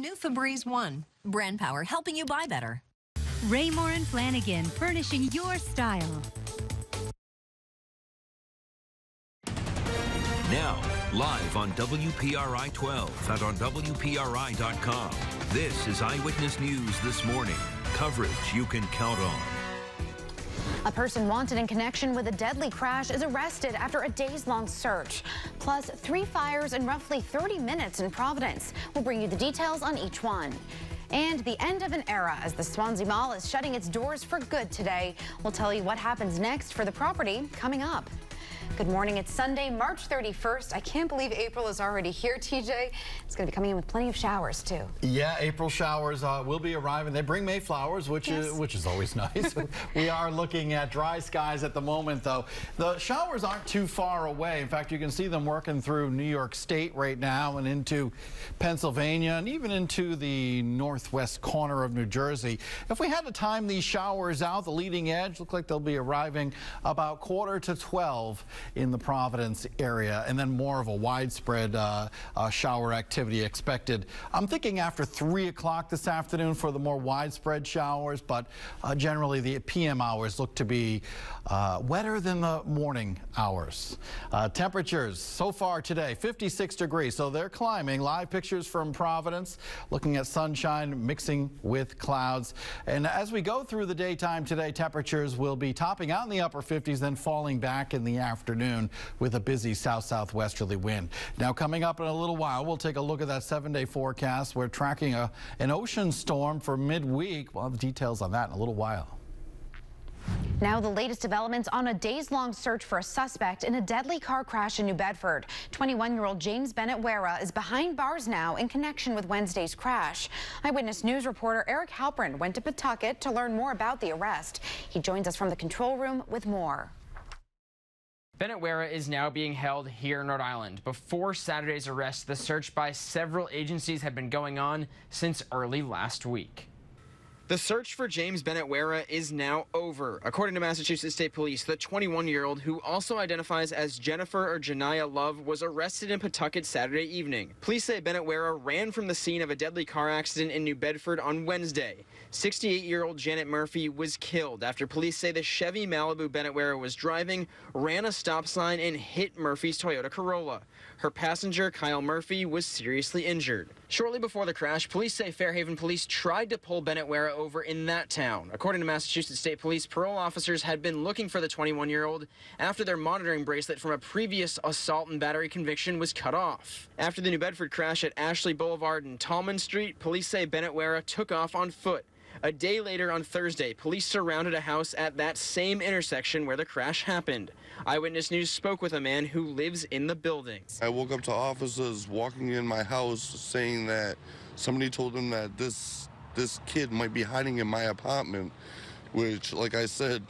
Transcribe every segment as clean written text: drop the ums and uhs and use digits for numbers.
New Febreze One. Brand power helping you buy better. Raymore and Flanagan, furnishing your style. Now, live on WPRI 12 and on WPRI.com. This is Eyewitness News This Morning. Coverage you can count on. A person wanted in connection with a deadly crash is arrested after a days-long search. Plus, 3 fires in roughly 30 minutes in Providence. We'll bring you the details on each one. And the end of an era as the Swansea Mall is shutting its doors for good today. We'll tell you what happens next for the property coming up. Good morning. It's Sunday, March 31st. I can't believe April is already here, TJ. It's going to be coming in with plenty of showers, too. Yeah, April showers will be arriving. They bring Mayflowers, which is always nice. We are looking at dry skies at the moment, though. The showers aren't too far away. In fact, you can see them working through New York State right now and into Pennsylvania and even into the northwest corner of New Jersey. If we had to time these showers out, the leading edge look like they'll be arriving about 11:45 in the Providence area, and then more of a widespread shower activity expected. I'm thinking after 3 o'clock this afternoon for the more widespread showers, but generally the PM hours look to be wetter than the morning hours. Temperatures so far today, 56 degrees, so they're climbing. Live pictures from Providence, looking at sunshine mixing with clouds. And as we go through the daytime today, temperatures will be topping out in the upper 50s, then falling back in the afternoon with a busy south-southwesterly wind. Now, coming up in a little while, we'll take a look at that 7-day forecast. We're tracking an ocean storm for midweek. We'll have the details on that in a little while. Now the latest developments on a days-long search for a suspect in a deadly car crash in New Bedford. 21-year-old James Bennett Wera is behind bars now in connection with Wednesday's crash. Eyewitness News reporter Eric Halpern went to Pawtucket to learn more about the arrest. He joins us from the control room with more. Bennett Wera is now being held here in Rhode Island. Before Saturday's arrest, the search by several agencies had been going on since early last week. The search for James Bennett Wera is now over. According to Massachusetts State Police, the 21-year-old, who also identifies as Jennifer or Janiyah Love, was arrested in Pawtucket Saturday evening. Police say Bennett Wera ran from the scene of a deadly car accident in New Bedford on Wednesday. 68-year-old Janet Murphy was killed after police say the Chevy Malibu Bennett Wera was driving, ran a stop sign, and hit Murphy's Toyota Corolla. Her passenger, Kyle Murphy, was seriously injured. Shortly before the crash, police say Fairhaven police tried to pull Bennett Wera over in that town. According to Massachusetts State Police, parole officers had been looking for the 21-year-old after their monitoring bracelet from a previous assault and battery conviction was cut off. After the New Bedford crash at Ashley Boulevard and Tallman Street, police say Bennett Wera took off on foot. A day later on Thursday, police surrounded a house at that same intersection where the crash happened. Eyewitness News spoke with a man who lives in the building. I woke up to officers walking in my house saying that somebody told them that this kid might be hiding in my apartment, which, like I said,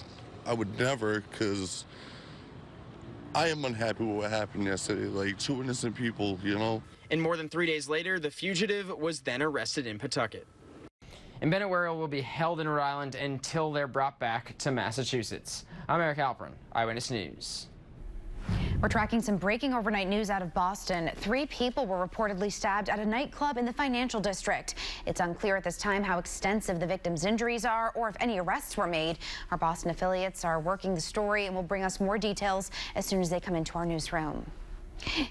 I would never, because I am unhappy with what happened yesterday. Like, 2 innocent people, you know. And more than 3 days later, the fugitive was then arrested in Pawtucket. And Bennett Wera will be held in Rhode Island until they're brought back to Massachusetts. I'm Eric Halpern, Eyewitness News. We're tracking some breaking overnight news out of Boston. 3 people were reportedly stabbed at a nightclub in the financial district. It's unclear at this time how extensive the victims' injuries are or if any arrests were made. Our Boston affiliates are working the story and will bring us more details as soon as they come into our newsroom.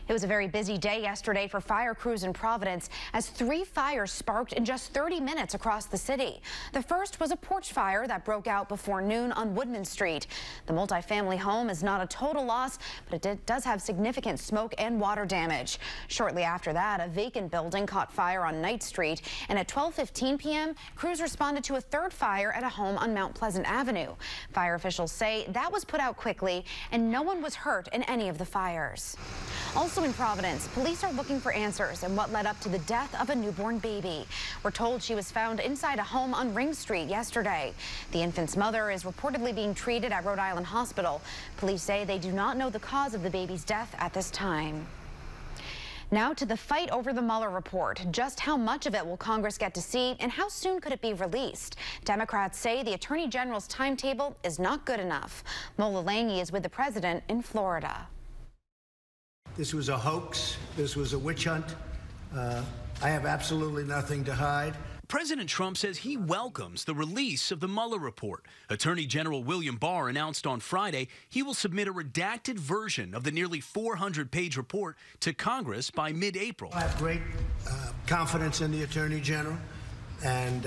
It was a very busy day yesterday for fire crews in Providence as 3 fires sparked in just 30 minutes across the city. The first was a porch fire that broke out before noon on Woodman Street. The multifamily home is not a total loss, but it does have significant smoke and water damage. Shortly after that, a vacant building caught fire on Knight Street, and at 12:15 p.m., crews responded to a 3rd fire at a home on Mount Pleasant Avenue. Fire officials say that was put out quickly and no one was hurt in any of the fires. Also in Providence, police are looking for answers in what led up to the death of a newborn baby. We're told she was found inside a home on Ring Street yesterday. The infant's mother is reportedly being treated at Rhode Island Hospital. Police say they do not know the cause of the baby's death at this time. Now to the fight over the Mueller report. Just how much of it will Congress get to see, and how soon could it be released? Democrats say the Attorney General's timetable is not good enough. Mola Lange is with the president in Florida. This was a hoax. This was a witch hunt. I have absolutely nothing to hide. President Trump says he welcomes the release of the Mueller report. Attorney General William Barr announced on Friday he will submit a redacted version of the nearly 400-page report to Congress by mid-April. I have great confidence in the Attorney General, and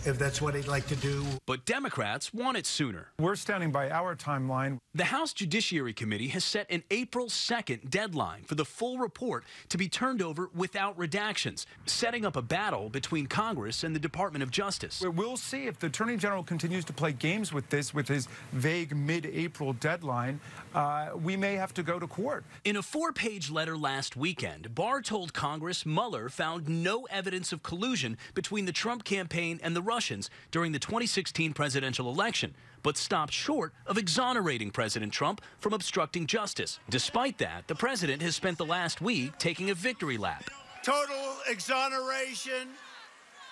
if that's what he'd like to do. But Democrats want it sooner. We're standing by our timeline. The House Judiciary Committee has set an April 2nd deadline for the full report to be turned over without redactions, setting up a battle between Congress and the Department of Justice. We'll see if the Attorney General continues to play games with this, with his vague mid-April deadline. We may have to go to court. In a 4-page letter last weekend, Barr told Congress Mueller found no evidence of collusion between the Trump campaign and the Russians during the 2016 presidential election, but stopped short of exonerating President Trump from obstructing justice. Despite that, the president has spent the last week taking a victory lap. Total exoneration,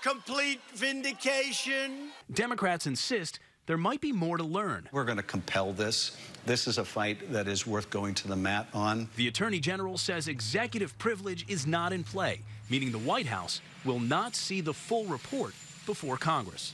complete vindication. Democrats insist there might be more to learn. We're going to compel this. This is a fight that is worth going to the mat on. The Attorney General says executive privilege is not in play, meaning the White House will not see the full report before Congress.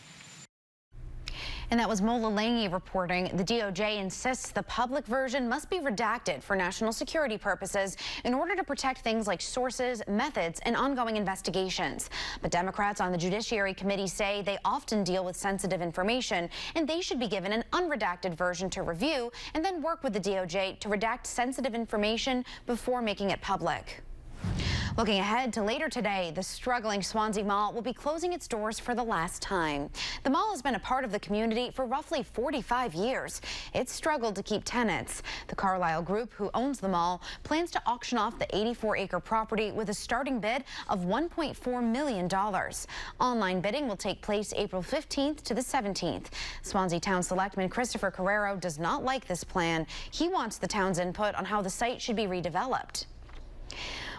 And that was Mola Lange reporting. The DOJ insists the public version must be redacted for national security purposes in order to protect things like sources, methods, and ongoing investigations. But Democrats on the Judiciary Committee say they often deal with sensitive information, and they should be given an unredacted version to review and then work with the DOJ to redact sensitive information before making it public. Looking ahead to later today, the struggling Swansea Mall will be closing its doors for the last time. The mall has been a part of the community for roughly 45 years. It's struggled to keep tenants. The Carlyle Group, who owns the mall, plans to auction off the 84-acre property with a starting bid of $1.4 million. Online bidding will take place April 15th to the 17th. Swansea Town Selectman Christopher Carrero does not like this plan. He wants the town's input on how the site should be redeveloped.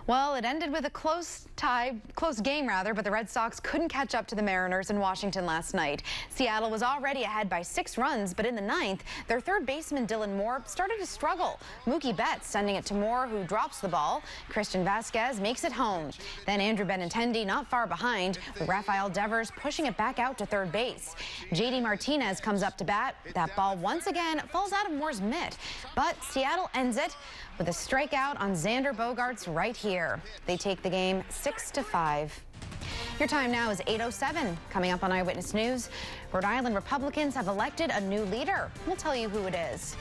Well, it ended with a close game, but the Red Sox couldn't catch up to the Mariners in Washington last night. Seattle was already ahead by 6 runs, but in the 9th, their third baseman Dylan Moore started to struggle. Mookie Betts sending it to Moore, who drops the ball. Christian Vasquez makes it home. Then Andrew Benintendi not far behind, with Rafael Devers pushing it back out to third base. JD Martinez comes up to bat. That ball once again falls out of Moore's mitt, but Seattle ends it with a strikeout on Xander Bogaerts right here. They take the game 6-5. Your time now is 8:07. Coming up on Eyewitness News, Rhode Island Republicans have elected a new leader. We'll tell you who it is.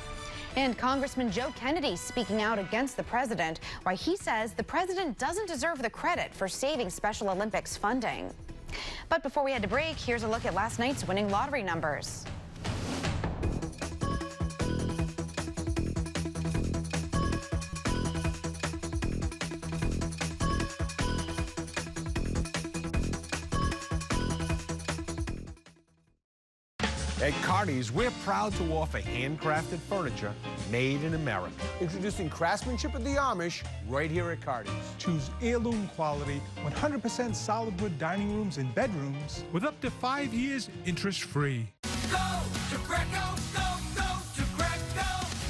And Congressman Joe Kennedy speaking out against the president, why he says the president doesn't deserve the credit for saving Special Olympics funding. But before we head to break, here's a look at last night's winning lottery numbers. At Cardi's, we're proud to offer handcrafted furniture made in America. Introducing craftsmanship of the Amish right here at Cardi's. Choose heirloom quality, 100% solid wood dining rooms and bedrooms with up to 5 years interest-free. Go to Greco, go to Greco.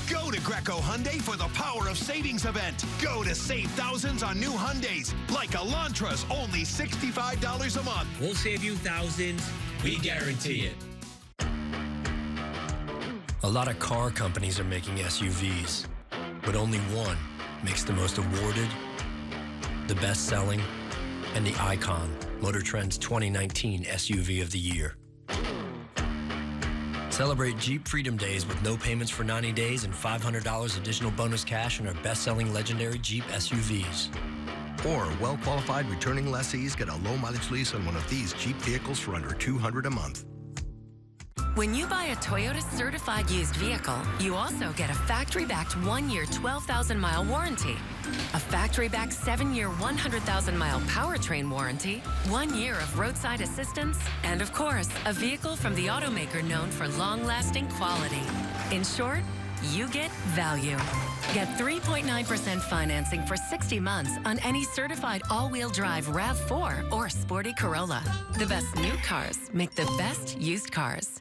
Go to Greco Hyundai for the Power of Savings event. Go to save thousands on new Hyundais, like Elantras, only $65 a month. We'll save you thousands. We guarantee it. A lot of car companies are making SUVs, but only one makes the most awarded, the best-selling, and the icon, Motor Trend's 2019 SUV of the Year. Celebrate Jeep Freedom Days with no payments for 90 days and $500 additional bonus cash on our best-selling legendary Jeep SUVs. Or well-qualified returning lessees get a low-mileage lease on one of these Jeep vehicles for under $200 a month. When you buy a Toyota certified used vehicle, you also get a factory-backed 1-year, 12,000-mile warranty, a factory-backed 7-year, 100,000-mile powertrain warranty, 1 year of roadside assistance, and of course, a vehicle from the automaker known for long-lasting quality. In short, you get value. Get 3.9% financing for 60 months on any certified all-wheel drive RAV4 or sporty Corolla. The best new cars make the best used cars.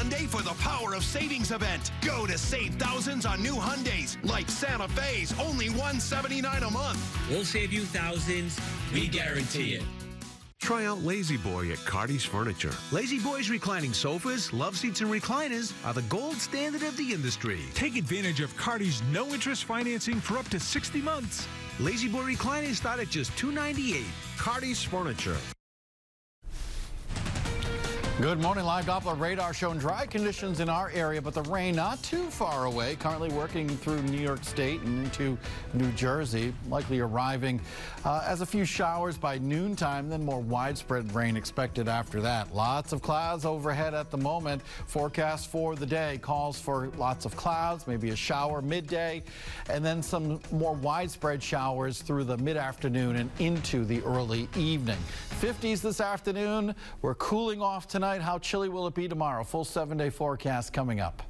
Hyundai for the Power of Savings event. Go to save thousands on new Hyundais, like Santa Fe's, only $179 a month. We'll save you thousands. We guarantee it. Try out Lazy Boy at Cardi's Furniture. Lazy Boy's reclining sofas, love seats, and recliners are the gold standard of the industry. Take advantage of Cardi's no-interest financing for up to 60 months. Lazy Boy recliners start at just $298. Cardi's Furniture. Good morning. Live Doppler radar showing dry conditions in our area, but the rain not too far away. Currently working through New York State and into New Jersey, likely arriving as a few showers by noontime, then more widespread rain expected after that. Lots of clouds overhead at the moment. Forecast for the day calls for lots of clouds, maybe a shower midday, and then some more widespread showers through the mid-afternoon and into the early evening. 50s this afternoon. We're cooling off tonight. How chilly will it be tomorrow? Full 7-day forecast coming up.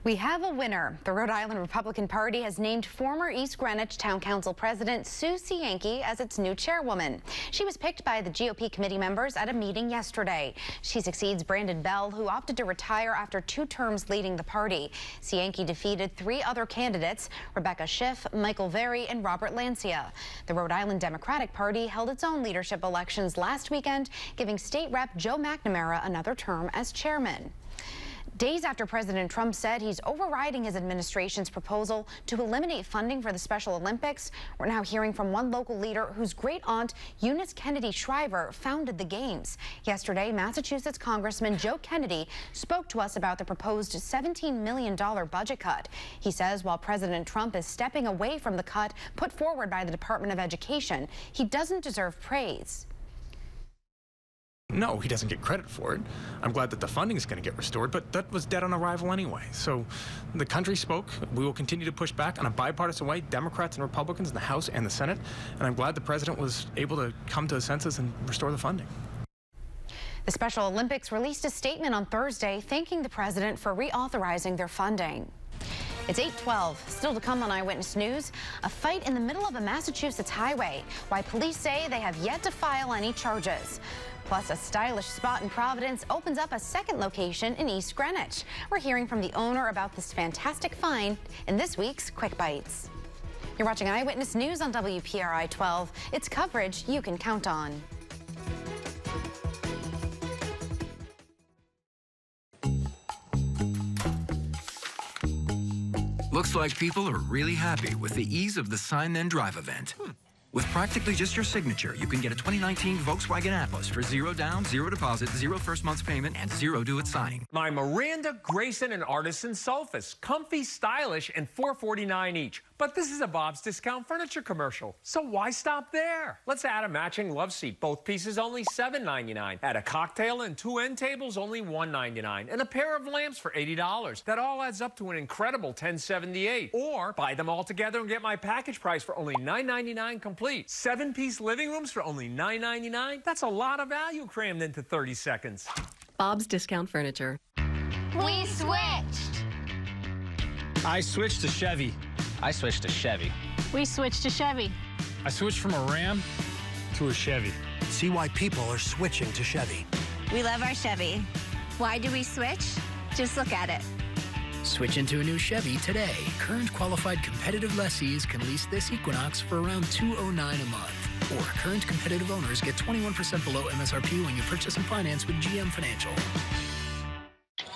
We have a winner. The Rhode Island Republican Party has named former East Greenwich Town Council President Sue Cienki as its new chairwoman. She was picked by the GOP committee members at a meeting yesterday. She succeeds Brandon Bell, who opted to retire after 2 terms leading the party. Cienki defeated 3 other candidates, Rebecca Schiff, Michael Very, and Robert Lancia. The Rhode Island Democratic Party held its own leadership elections last weekend, giving State Rep Joe McNamara another term as chairman. Days after President Trump said he's overriding his administration's proposal to eliminate funding for the Special Olympics, we're now hearing from one local leader whose great-aunt, Eunice Kennedy Shriver, founded the Games. Yesterday, Massachusetts Congressman Joe Kennedy spoke to us about the proposed $17 million budget cut. He says while President Trump is stepping away from the cut put forward by the Department of Education, he doesn't deserve praise. No, he doesn't get credit for it. I'm glad that the funding is going to get restored, but that was dead on arrival anyway. So the country spoke. We will continue to push back on a bipartisan way, Democrats and Republicans in the House and the Senate. And I'm glad the president was able to come to a census and restore the funding. The Special Olympics released a statement on Thursday thanking the president for reauthorizing their funding. It's 8:12. Still to come on Eyewitness News, a fight in the middle of a Massachusetts highway. Why police say they have yet to file any charges. Plus, a stylish spot in Providence opens up a second location in East Greenwich. We're hearing from the owner about this fantastic find in this week's Quick Bites. You're watching Eyewitness News on WPRI 12. It's coverage you can count on. Looks like people are really happy with the ease of the Sign Then Drive event. With practically just your signature, you can get a 2019 Volkswagen Atlas for 0 down, 0 deposit, 0 first month's payment, and 0 due at signing. My Miranda, Grayson, and Artisan sofas. Comfy, stylish, and $449 each. But this is a Bob's Discount Furniture commercial, so why stop there? Let's add a matching love seat. Both pieces only $7.99. Add a cocktail and 2 end tables, only $1.99. And a pair of lamps for $80. That all adds up to an incredible $10.78. Or buy them all together and get my package price for only $9.99 complete. 7-piece living rooms for only $9.99. That's a lot of value crammed into 30 seconds. Bob's Discount Furniture. We switched. I switched to Chevy. I switched to Chevy. We switched to Chevy. I switched from a Ram to a Chevy. See why people are switching to Chevy. We love our Chevy. Why do we switch? Just look at it. Switch into a new Chevy today. Current qualified competitive lessees can lease this Equinox for around $209 a month. Or current competitive owners get 21% below MSRP when you purchase and finance with GM Financial.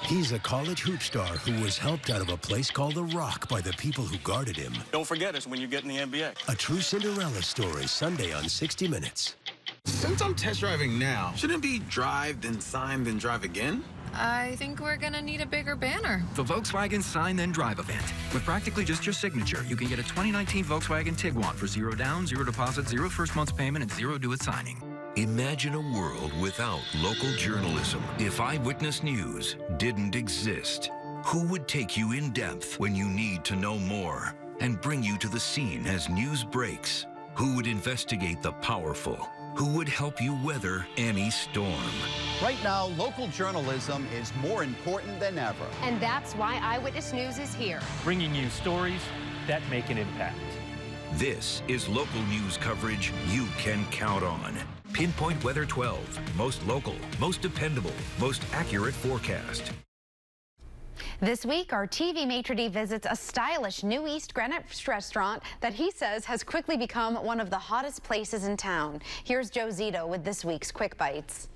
He's a college hoop star who was helped out of a place called The Rock by the people who guarded him. Don't forget us when you get in the NBA. A true Cinderella story, Sunday on 60 Minutes. Since I'm test driving now, shouldn't it be drive, then sign, then drive again? I think we're gonna need a bigger banner. The Volkswagen Sign Then Drive event. With practically just your signature, you can get a 2019 Volkswagen Tiguan for 0 down, 0 deposit, 0 first month's payment, and 0 due at signing. Imagine a world without local journalism. If Eyewitness News didn't exist, who would take you in depth when you need to know more and bring you to the scene as news breaks? Who would investigate the powerful? Who would help you weather any storm? Right now, local journalism is more important than ever. And that's why Eyewitness News is here. Bringing you stories that make an impact. This is local news coverage you can count on. Pinpoint Weather 12. Most local, most dependable, most accurate forecast. This week, our TV maitre d' visits a stylish new East Greenwich restaurant that he says has quickly become one of the hottest places in town. Here's Joe Zito with this week's Quick Bites.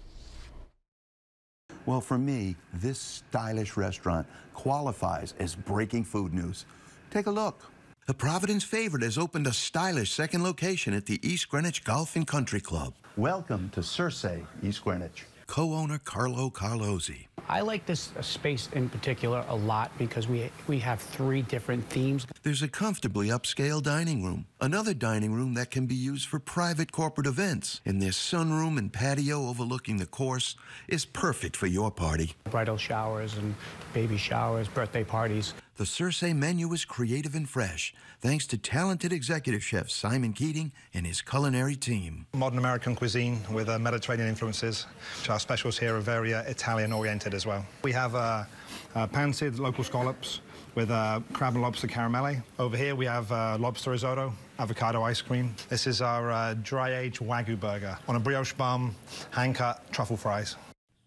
Well, for me, this stylish restaurant qualifies as breaking food news. Take a look. The Providence favorite has opened a stylish second location at the East Greenwich Golf and Country Club. Welcome to Circe, East Greenwich. Co-owner Carlo Carlozzi. I like this space in particular a lot because we have 3 different themes. There's a comfortably upscale dining room, another dining room that can be used for private corporate events, and this sunroom and patio overlooking the course is perfect for your party. Bridal showers and baby showers, birthday parties. The Circe menu is creative and fresh, thanks to talented executive chef Simon Keating and his culinary team. Modern American cuisine with Mediterranean influences. Our specials here are very Italian-oriented as well. We have pan-seared local scallops with crab and lobster caramelle. Over here we have lobster risotto, avocado ice cream. This is our dry-aged Wagyu burger on a brioche bun, hand-cut truffle fries.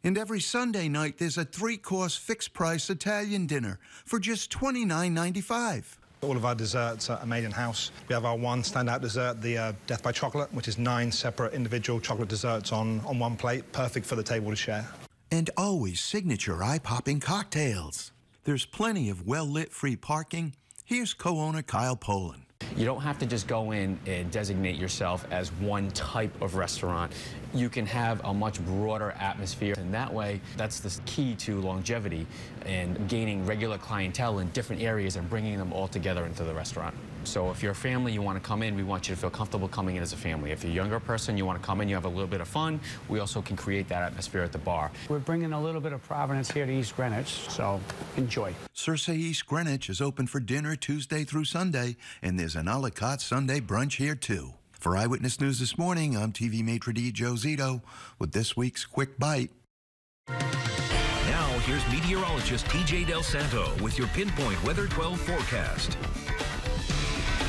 And every Sunday night, there's a 3-course fixed-price Italian dinner for just $29.95. All of our desserts are made in-house. We have our one standout dessert, the Death by Chocolate, which is 9 separate individual chocolate desserts on one plate, perfect for the table to share. And always signature eye-popping cocktails. There's plenty of well-lit free parking. Here's co-owner Kyle Poland. You don't have to just go in and designate yourself as one type of restaurant. You can have a much broader atmosphere, and that way, that's the key to longevity and gaining regular clientele in different areas and bringing them all together into the restaurant. So if you're a family, you want to come in, we want you to feel comfortable coming in as a family. If you're a younger person, you want to come in, you have a little bit of fun, we also can create that atmosphere at the bar. We're bringing a little bit of Providence here to East Greenwich, so enjoy. Circe East Greenwich is open for dinner Tuesday through Sunday, and there's an a la carte Sunday brunch here, too. For Eyewitness News this morning, I'm TV maitre d' Joe Zito with this week's Quick Bite. Now, here's meteorologist TJ Del Santo with your Pinpoint Weather 12 forecast.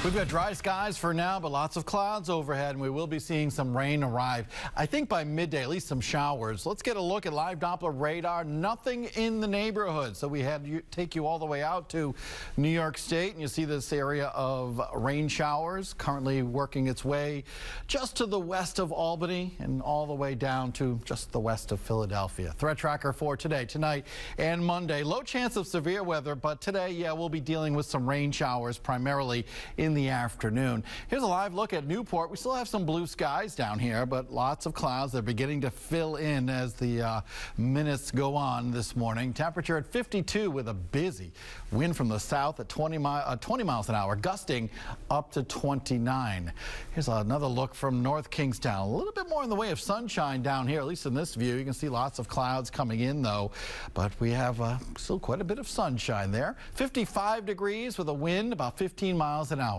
We've got dry skies for now, but lots of clouds overhead, and we will be seeing some rain arrive. I think by midday, at least some showers. Let's get a look at live Doppler radar. Nothing in the neighborhood. So we had to take you all the way out to New York State, and you see this area of rain showers currently working its way just to the west of Albany and all the way down to just the west of Philadelphia. Threat tracker for today, tonight, and Monday. Low chance of severe weather, but today, yeah, we'll be dealing with some rain showers primarily in the afternoon. Here's a live look at Newport. We still have some blue skies down here, but lots of clouds. They're beginning to fill in as the minutes go on this morning. Temperature at 52 with a busy wind from the south at 20 miles an hour, gusting up to 29. Here's another look from North Kingstown. A little bit more in the way of sunshine down here, at least in this view. You can see lots of clouds coming in, though, but we have still quite a bit of sunshine there. 55 degrees with a wind about 15 miles an hour.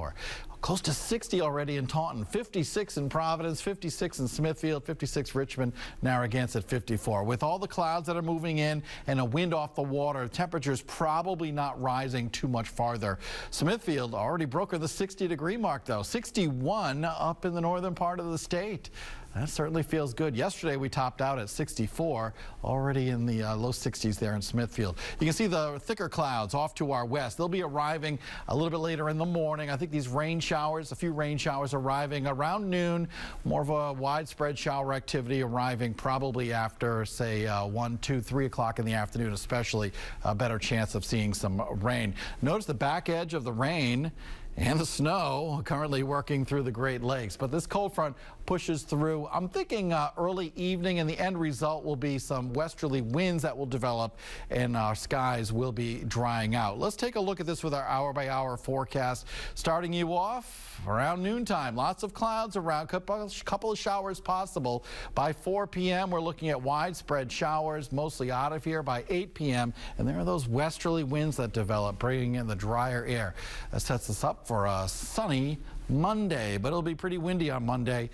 Close to 60 already in Taunton, 56 in Providence, 56 in Smithfield, 56 Richmond, Narragansett 54. With all the clouds that are moving in and a wind off the water, temperatures probably not rising too much farther. Smithfield already broke the 60-degree mark, though. 61 up in the northern part of the state. That certainly feels good. Yesterday we topped out at 64, already in the low 60s there in Smithfield. You can see the thicker clouds off to our west. They'll be arriving a little bit later in the morning. I think these rain showers, a few rain showers arriving around noon. More of a widespread shower activity arriving probably after, say, 1, 2, 3 o'clock in the afternoon, especially a better chance of seeing some rain. Notice the back edge of the rain and the snow currently working through the Great Lakes. But this cold front pushes through. I'm thinking early evening, and the end result will be some westerly winds that will develop, and our skies will be drying out. Let's take a look at this with our hour-by-hour forecast. Starting you off around noontime, lots of clouds around, couple of showers possible. By 4 p.m., we're looking at widespread showers, mostly out of here by 8 p.m., and there are those westerly winds that develop, bringing in the drier air. That sets us up for a sunny Monday, but it'll be pretty windy on Monday.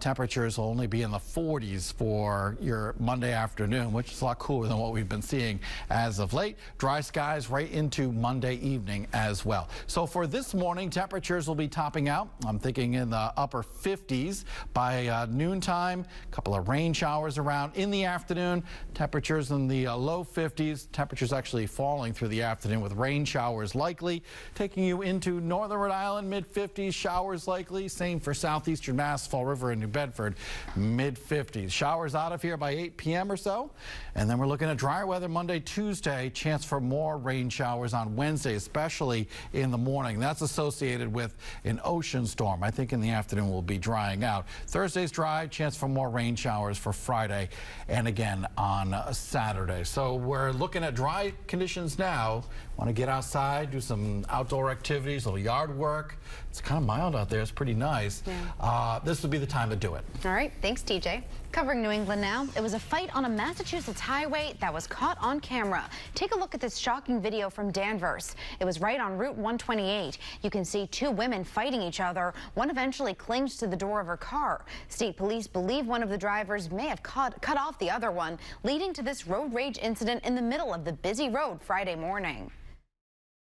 Temperatures will only be in the 40s for your Monday afternoon, which is a lot cooler than what we've been seeing as of late. Dry skies right into Monday evening as well. So for this morning, temperatures will be topping out. I'm thinking in the upper 50s by noontime. A couple of rain showers around in the afternoon. Temperatures in the low 50s. Temperatures actually falling through the afternoon with rain showers likely. Taking you into northern Rhode Island, mid-50s. Showers likely. Same for southeastern Mass, Fall River, and New Bedford, mid-50s. Showers out of here by 8 p.m. or so. And then we're looking at drier weather Monday, Tuesday. Chance for more rain showers on Wednesday, especially in the morning. That's associated with an ocean storm. I think in the afternoon we'll be drying out. Thursday's dry. Chance for more rain showers for Friday and again on Saturday. So we're looking at dry conditions now. Want to get outside, do some outdoor activities, a little yard work. It's kind of mild out there. It's pretty nice. Yeah. This would be the time to do it. All right. Thanks, TJ. Covering New England now, it was a fight on a Massachusetts highway that was caught on camera. Take a look at this shocking video from Danvers. It was right on Route 128. You can see two women fighting each other. One eventually clings to the door of her car. State police believe one of the drivers may have cut off the other one, leading to this road rage incident in the middle of the busy road Friday morning.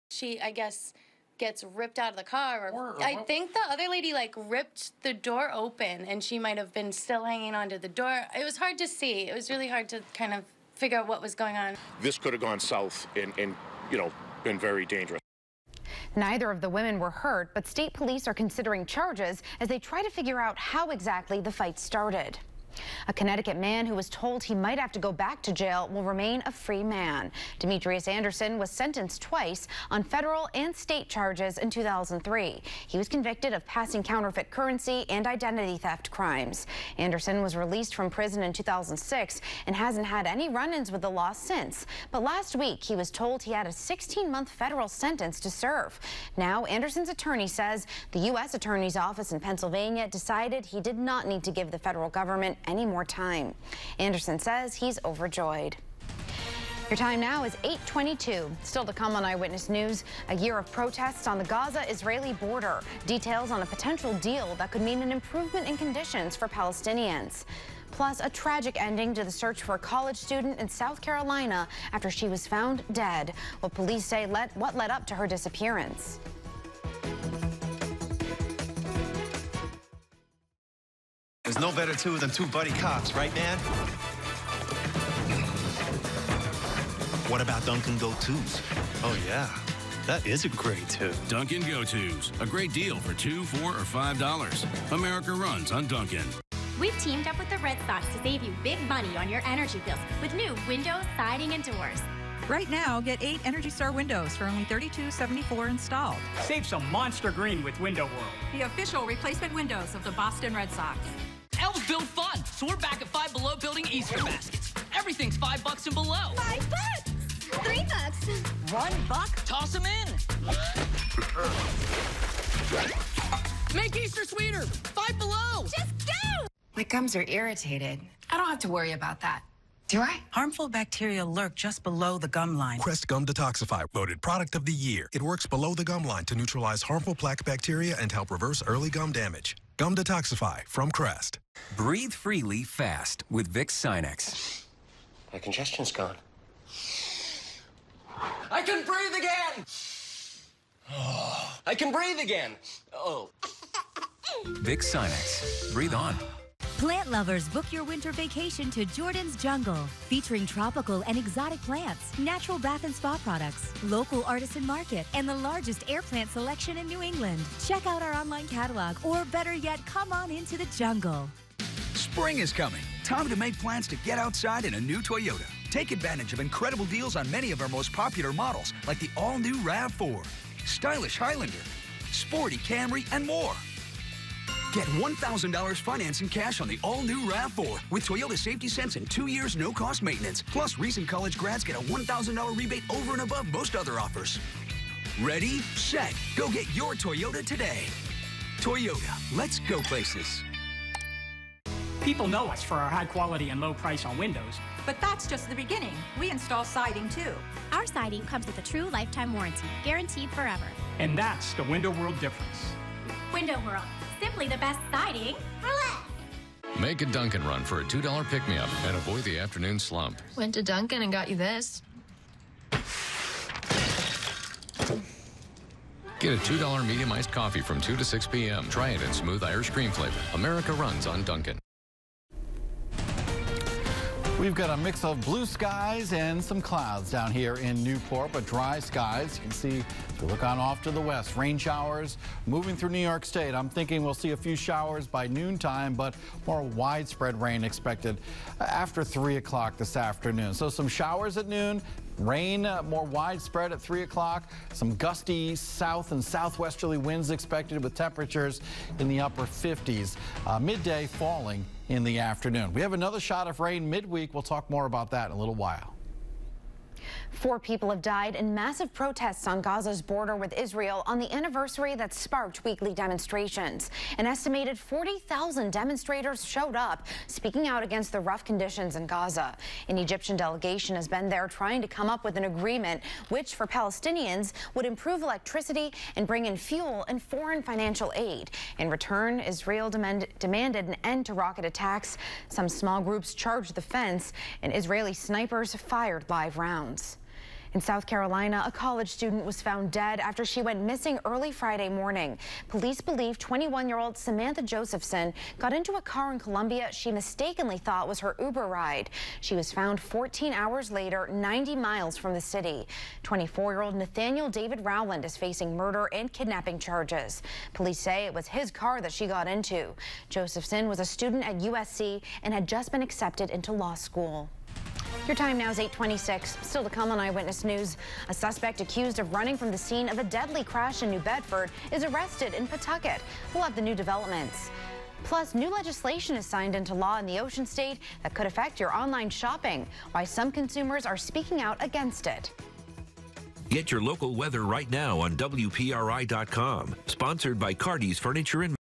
She, I guess, gets ripped out of the car. Or I think the other lady, like, ripped the door open, and she might have been still hanging onto the door. It was hard to see. It was really hard to kind of figure out what was going on. This could have gone south and you know, been very dangerous. Neither of the women were hurt, but state police are considering charges as they try to figure out how exactly the fight started. A Connecticut man who was told he might have to go back to jail will remain a free man. Demetrius Anderson was sentenced twice on federal and state charges in 2003. He was convicted of passing counterfeit currency and identity theft crimes. Anderson was released from prison in 2006 and hasn't had any run-ins with the law since. But last week, he was told he had a 16-month federal sentence to serve. Now, Anderson's attorney says the U.S. Attorney's Office in Pennsylvania decided he did not need to give the federal government any more time. Anderson says he's overjoyed. Your time now is 8:22. Still to come on Eyewitness News, a year of protests on the Gaza-Israeli border. Details on a potential deal that could mean an improvement in conditions for Palestinians. Plus, a tragic ending to the search for a college student in South Carolina after she was found dead. What police say what led up to her disappearance. There's no better two than two buddy cops, right, man? What about Dunkin' Go-Tos? Oh, yeah. That is a great two. Dunkin' Go-Tos. A great deal for $2, $4, or $5. America runs on Dunkin'. We've teamed up with the Red Sox to save you big money on your energy bills with new windows, siding, and doors. Right now, get 8 Energy Star windows for only $32.74 installed. Save some monster green with Window World. The official replacement windows of the Boston Red Sox. Elves build fun, so we're back at Five Below building Easter baskets. Everything's $5 and below. $5? $3? $1? Toss them in. Make Easter sweeter. Five Below. Just go. My gums are irritated. I don't have to worry about that. Do I? Harmful bacteria lurk just below the gum line. Crest Gum Detoxify, voted Product of the Year. It works below the gum line to neutralize harmful plaque bacteria and help reverse early gum damage. Gum Detoxify from Crest. Breathe freely fast with Vicks Sinex. My congestion's gone. I can breathe again. I can breathe again. Oh. Vicks Sinex. Breathe on. Plant lovers, book your winter vacation to Jordan's Jungle, featuring tropical and exotic plants, natural bath and spa products, local artisan market, and the largest air plant selection in New England. Check out our online catalog, or better yet, come on into the jungle. Spring is coming. Time to make plans to get outside in a new Toyota. Take advantage of incredible deals on many of our most popular models, like the all-new RAV4, stylish Highlander, sporty Camry, and more. Get $1,000 financing cash on the all-new RAV4 with Toyota Safety Sense and 2 years no-cost maintenance. Plus, recent college grads get a $1,000 rebate over and above most other offers. Ready, set, go get your Toyota today. Toyota, let's go places. People know us for our high quality and low price on windows. But that's just the beginning. We install siding, too. Our siding comes with a true lifetime warranty, guaranteed forever. And that's the Window World difference. Window World. Simply the best siding for less. Make a Dunkin' run for a $2 pick-me-up and avoid the afternoon slump. Went to Dunkin' and got you this. Get a $2 medium iced coffee from 2 to 6 p.m. Try it in smooth Irish cream flavor. America runs on Dunkin'. We've got a mix of blue skies and some clouds down here in Newport, but dry skies. You can see as we look on off to the west, rain showers moving through New York State. I'm thinking we'll see a few showers by noontime, but more widespread rain expected after 3 o'clock this afternoon. So some showers at noon. Rain more widespread at 3 o'clock. Some gusty south and southwesterly winds expected with temperatures in the upper 50s. Midday falling in the afternoon. We have another shot of rain midweek. We'll talk more about that in a little while. 4 people have died in massive protests on Gaza's border with Israel on the anniversary that sparked weekly demonstrations. An estimated 40,000 demonstrators showed up, speaking out against the rough conditions in Gaza. An Egyptian delegation has been there trying to come up with an agreement which, for Palestinians, would improve electricity and bring in fuel and foreign financial aid. In return, Israel demanded an end to rocket attacks. Some small groups charged the fence, and Israeli snipers fired live rounds. In South Carolina, a college student was found dead after she went missing early Friday morning. Police believe 21-year-old Samantha Josephson got into a car in Columbia she mistakenly thought was her Uber ride. She was found 14 hours later, 90 miles from the city. 24-year-old Nathaniel David Rowland is facing murder and kidnapping charges. Police say it was his car that she got into. Josephson was a student at USC and had just been accepted into law school. Your time now is 8:26. Still to come on Eyewitness News, a suspect accused of running from the scene of a deadly crash in New Bedford is arrested in Pawtucket. We'll have the new developments. Plus, new legislation is signed into law in the Ocean State that could affect your online shopping. Why some consumers are speaking out against it. Get your local weather right now on WPRI.com. Sponsored by Cardi's Furniture and